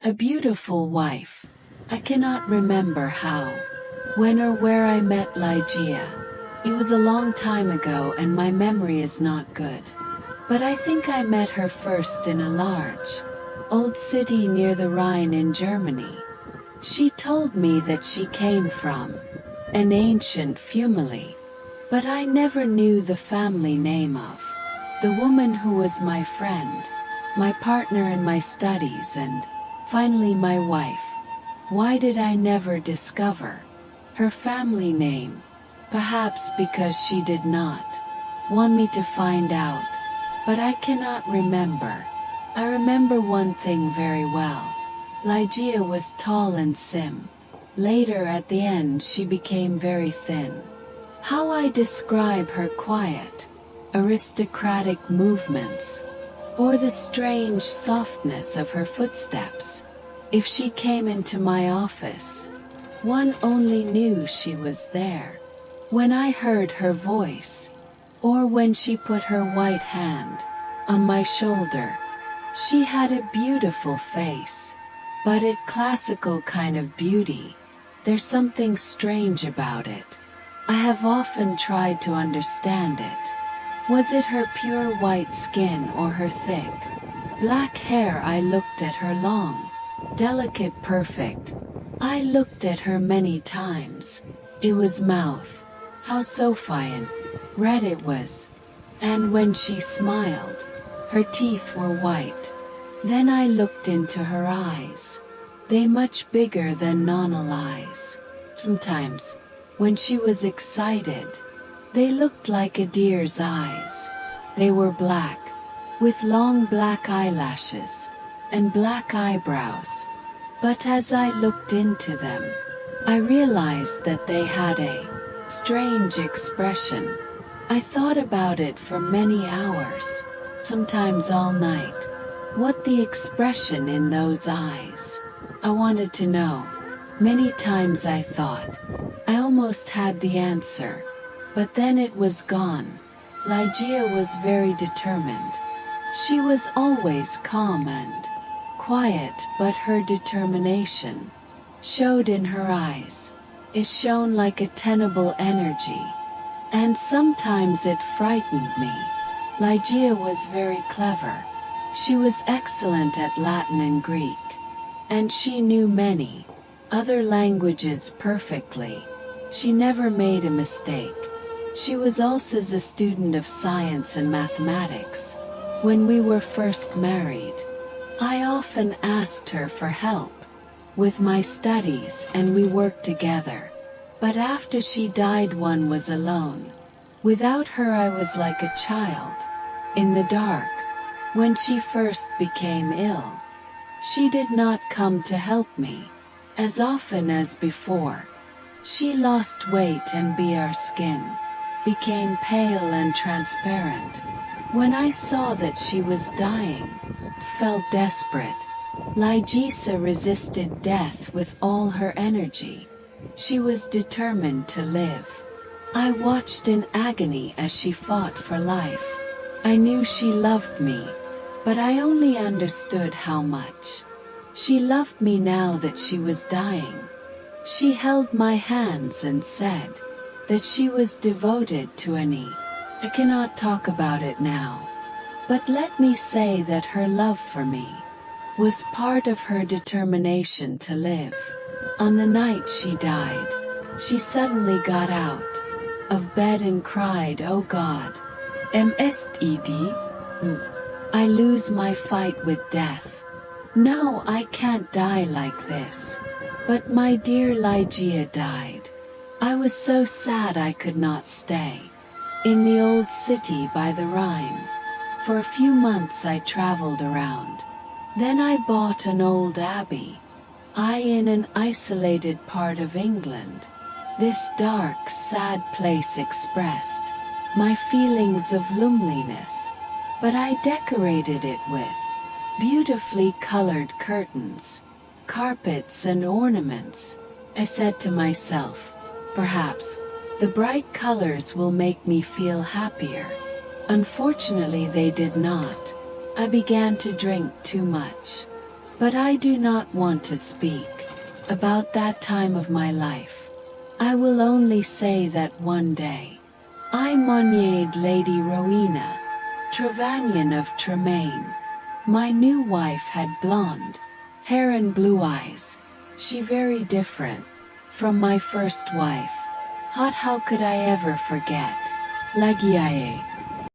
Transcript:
A beautiful wife. I cannot remember how, when or where I met Ligeia. It was a long time ago and my memory is not good. But I think I met her first in a large, old city near the Rhine in Germany. She told me that she came from an ancient family, but I never knew the family name of the woman who was my friend, my partner in my studies and, finally, my wife. Why did I never discover her family name? Perhaps because she did not want me to find out. But I cannot remember. I remember one thing very well. Ligeia was tall and slim. Later at the end she became very thin. How I describe her quiet, aristocratic movements, or the strange softness of her footsteps. If she came into my office, one only knew she was there when I heard her voice, or when she put her white hand on my shoulder. She had a beautiful face, but a classical kind of beauty. There's something strange about it. I have often tried to understand it. Was it her pure white skin or her thick black hair? I looked at her long, delicate, perfect. I looked at her many times. It was mouth. How Sophian red it was. And when she smiled, her teeth were white. Then I looked into her eyes. They much bigger than normal eyes. Sometimes, when she was excited, they looked like a deer's eyes. They were black, with long black eyelashes, and black eyebrows. But as I looked into them, I realized that they had a strange expression. I thought about it for many hours, sometimes all night. What the expression in those eyes? I wanted to know. Many times I thought. I almost had the answer. But then it was gone. Ligeia was very determined. She was always calm and quiet, but her determination showed in her eyes. It shone like a tenable energy. And sometimes it frightened me. Ligeia was very clever. She was excellent at Latin and Greek. And she knew many other languages perfectly. She never made a mistake. She was also a student of science and mathematics. When we were first married, I often asked her for help with my studies and we worked together. But after she died, one was alone. Without her I was like a child in the dark. When she first became ill, she did not come to help me as often as before. She lost weight and our skin became pale and transparent. When I saw that she was dying, felt desperate. Ligeia resisted death with all her energy. She was determined to live. I watched in agony as she fought for life. I knew she loved me, but I only understood how much. She loved me now that she was dying. She held my hands and said that she was devoted to Annie. I cannot talk about it now, but let me say that her love for me was part of her determination to live. On the night she died, she suddenly got out of bed and cried, "Oh God, MSTD? I lose my fight with death. No, I can't die like this." But my dear Ligeia died. I was so sad I could not stay in the old city by the Rhine. For a few months I traveled around. Then I bought an old abbey. In an isolated part of England. This dark, sad place expressed my feelings of loneliness. But I decorated it with beautifully colored curtains, carpets and ornaments. I said to myself, perhaps the bright colors will make me feel happier. Unfortunately they did not. I began to drink too much. But I do not want to speak about that time of my life. I will only say that one day, I monied Lady Rowena Trevanion of Tremaine. My new wife had blonde hair and blue eyes. She very different from my first wife. How could I ever forget? Lagiaye.